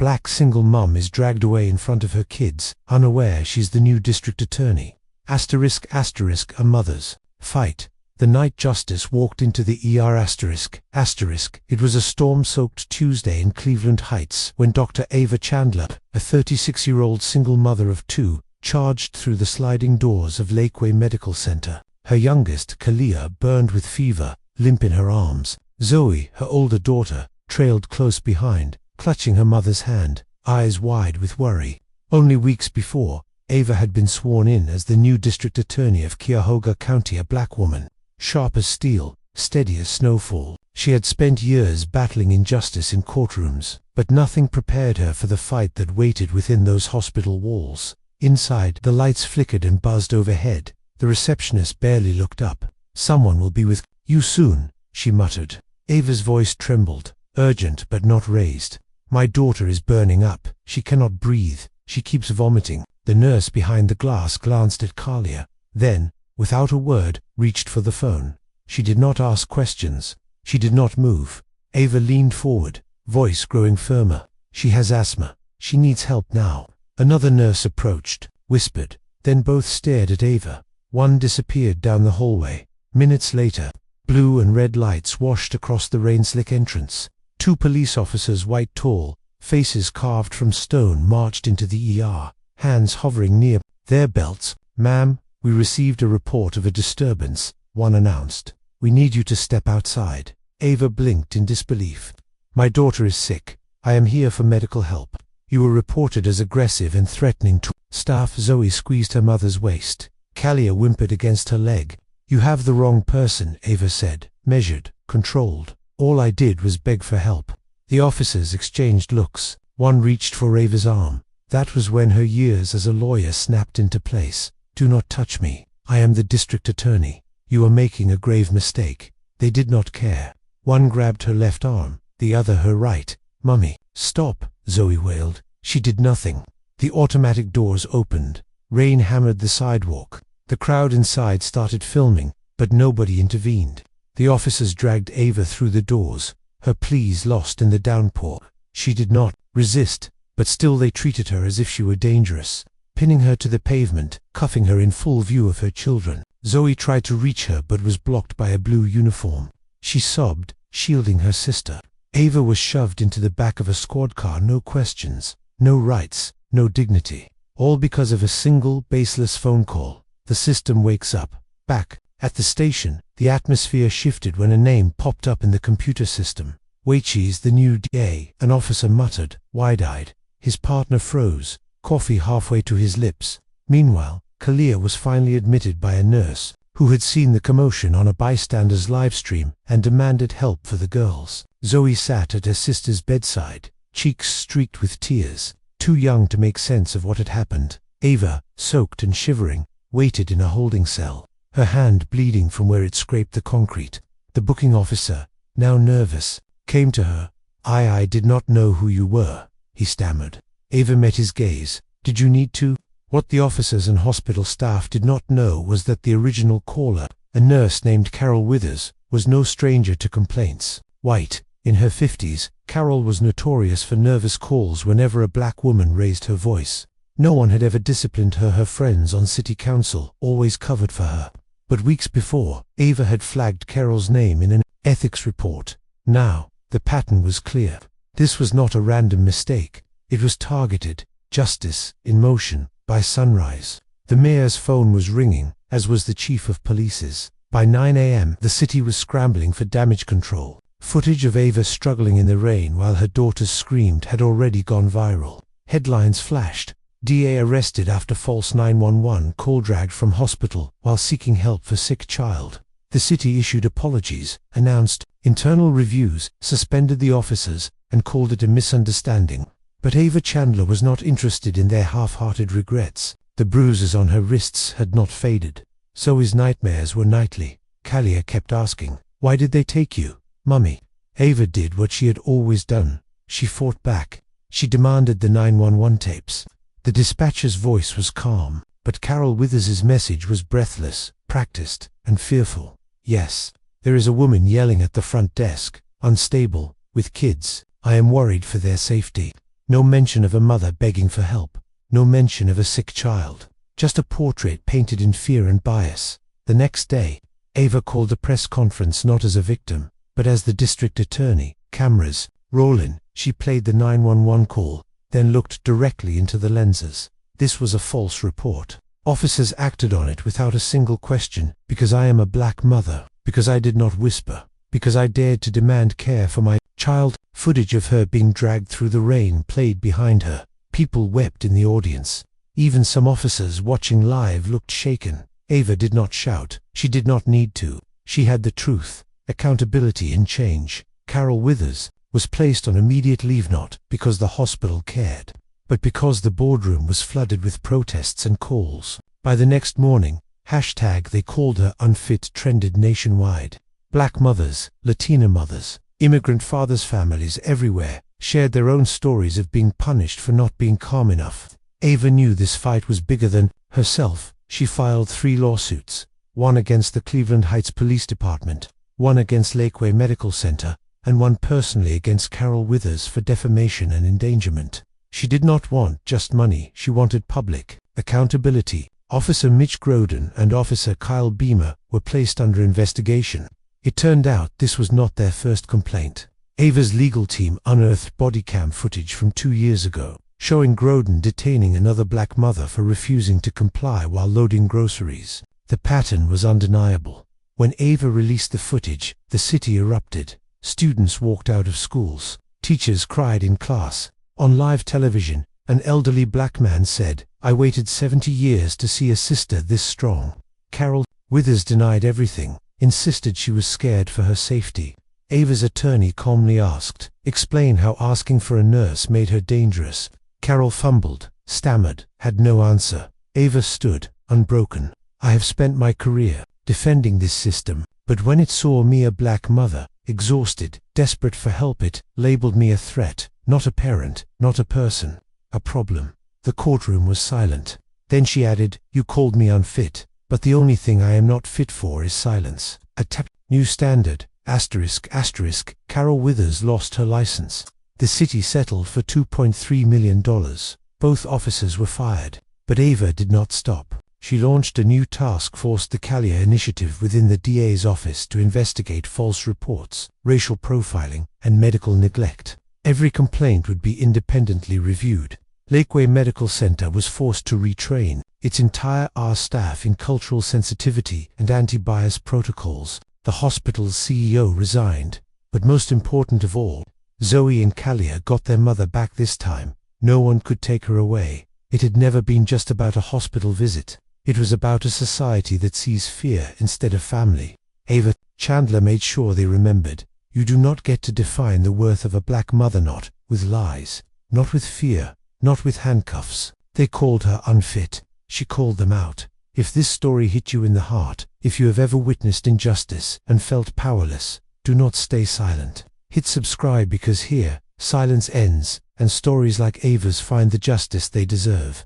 Black single mum is dragged away in front of her kids, unaware she's the new district attorney. Asterisk asterisk a mother's fight. The night Justice walked into the ER asterisk. It was a storm-soaked Tuesday in Cleveland Heights when Dr. Ava Chandler, a 36-year-old single mother of two, charged through the sliding doors of Lakeway Medical Center. Her youngest, Kalia, burned with fever, limp in her arms. Zoe, her older daughter, trailed close behind, clutching her mother's hand, eyes wide with worry. Only weeks before, Ava had been sworn in as the new district attorney of Cuyahoga County, a black woman. Sharp as steel, steady as snowfall. She had spent years battling injustice in courtrooms, but nothing prepared her for the fight that waited within those hospital walls. Inside, the lights flickered and buzzed overhead. The receptionist barely looked up. "Someone will be with you soon," she muttered. Ava's voice trembled, urgent but not raised. "My daughter is burning up. She cannot breathe. She keeps vomiting." The nurse behind the glass glanced at Kalia, then, without a word, reached for the phone. She did not ask questions. She did not move. Ava leaned forward, voice growing firmer. "She has asthma. She needs help now." Another nurse approached, whispered. Then both stared at Ava. One disappeared down the hallway. Minutes later, blue and red lights washed across the rain-slick entrance. Two police officers, white tall, faces carved from stone, marched into the ER, hands hovering near their belts. "Ma'am, we received a report of a disturbance," one announced. "We need you to step outside." Ava blinked in disbelief. "My daughter is sick. I am here for medical help. You were reported as aggressive and threatening to staff." Zoe squeezed her mother's waist. Kalia whimpered against her leg. "You have the wrong person," Ava said, measured, controlled. "All I did was beg for help." The officers exchanged looks. One reached for Ava's arm. That was when her years as a lawyer snapped into place. "Do not touch me. I am the district attorney. You are making a grave mistake." They did not care. One grabbed her left arm, the other her right. "Mummy, stop," Zoe wailed. She did nothing. The automatic doors opened. Rain hammered the sidewalk. The crowd inside started filming, but nobody intervened. The officers dragged Ava through the doors, her pleas lost in the downpour. She did not resist, but still they treated her as if she were dangerous, pinning her to the pavement, cuffing her in full view of her children. Zoe tried to reach her but was blocked by a blue uniform. She sobbed, shielding her sister. Ava was shoved into the back of a squad car. No questions, no rights, no dignity. All because of a single, baseless phone call. The system wakes up. Back at the station, the atmosphere shifted when a name popped up in the computer system. "Waichie's the new DA," an officer muttered, wide-eyed. His partner froze, coffee halfway to his lips. Meanwhile, Kalia was finally admitted by a nurse, who had seen the commotion on a bystander's livestream and demanded help for the girls. Zoe sat at her sister's bedside, cheeks streaked with tears, too young to make sense of what had happened. Ava, soaked and shivering, waited in a holding cell, her hand bleeding from where it scraped the concrete. The booking officer, now nervous, came to her. I did not know who you were," he stammered. Ava met his gaze. "Did you need to?" What the officers and hospital staff did not know was that the original caller, a nurse named Carol Withers, was no stranger to complaints. White, in her 50s, Carol was notorious for nervous calls whenever a black woman raised her voice. No one had ever disciplined her. Her friends on city council always covered for her. But weeks before, Ava had flagged Carol's name in an ethics report. Now, the pattern was clear. This was not a random mistake. It was targeted, justice in motion, by sunrise. The mayor's phone was ringing, as was the chief of police's. By 9 a.m., the city was scrambling for damage control. Footage of Ava struggling in the rain while her daughters screamed had already gone viral. Headlines flashed. DA arrested after false 911 call, dragged from hospital while seeking help for sick child. The city issued apologies, announced internal reviews, suspended the officers, and called it a misunderstanding. But Ava Chandler was not interested in their half-hearted regrets. The bruises on her wrists had not faded. So his nightmares were nightly. Kalia kept asking, "Why did they take you, Mummy?" Ava did what she had always done. She fought back. She demanded the 911 tapes. The dispatcher's voice was calm, but Carol Withers's message was breathless, practiced, and fearful. "Yes, there is a woman yelling at the front desk, unstable, with kids. I am worried for their safety." No mention of a mother begging for help. No mention of a sick child. Just a portrait painted in fear and bias. The next day, Ava called a press conference not as a victim, but as the district attorney. Cameras rolling, she played the 911 call, then looked directly into the lenses. This was a false report. Officers acted on it without a single question, because I am a black mother, because I did not whisper, because I dared to demand care for my child. Footage of her being dragged through the rain played behind her. People wept in the audience. Even some officers watching live looked shaken. Ava did not shout. She did not need to. She had the truth, accountability and change. Carol Withers was placed on immediate leave not because the hospital cared, but because the boardroom was flooded with protests and calls. By the next morning, #they called her unfit trended nationwide. Black mothers, Latina mothers, immigrant fathers, families everywhere shared their own stories of being punished for not being calm enough. Ava knew this fight was bigger than herself. She filed 3 lawsuits, one against the Cleveland Heights Police Department, one against Lakeway Medical Center, and one personally against Carol Withers for defamation and endangerment. She did not want just money, she wanted public accountability. Officer Mitch Groden and Officer Kyle Beamer were placed under investigation. It turned out this was not their first complaint. Ava's legal team unearthed body cam footage from 2 years ago, showing Groden detaining another black mother for refusing to comply while loading groceries. The pattern was undeniable. When Ava released the footage, the city erupted. Students walked out of schools. Teachers cried in class. On live television, an elderly black man said, "I waited 70 years to see a sister this strong." Carol Withers denied everything, insisted she was scared for her safety. Ava's attorney calmly asked, "Explain how asking for a nurse made her dangerous." Carol fumbled, stammered, had no answer. Ava stood, unbroken. "I have spent my career defending this system, but when it saw me, a black mother, exhausted, desperate for help, it labeled me a threat, not a parent, not a person, a problem." The courtroom was silent. Then she added, "You called me unfit, but the only thing I am not fit for is silence." A new standard, ***. Carol Withers lost her license. The city settled for $2.3 million. Both officers were fired, but Ava did not stop. She launched a new task force, the Kalia Initiative, within the DA's office to investigate false reports, racial profiling, and medical neglect. Every complaint would be independently reviewed. Lakeway Medical Center was forced to retrain its entire staff in cultural sensitivity and anti-bias protocols. The hospital's CEO resigned. But most important of all, Zoe and Kalia got their mother back this time. No one could take her away. It had never been just about a hospital visit. It was about a society that sees fear instead of family. Ava Chandler made sure they remembered, you do not get to define the worth of a black mother not with lies, not with fear, not with handcuffs. They called her unfit. She called them out. If this story hit you in the heart, if you have ever witnessed injustice and felt powerless, do not stay silent. Hit subscribe, because here, silence ends, and stories like Ava's find the justice they deserve.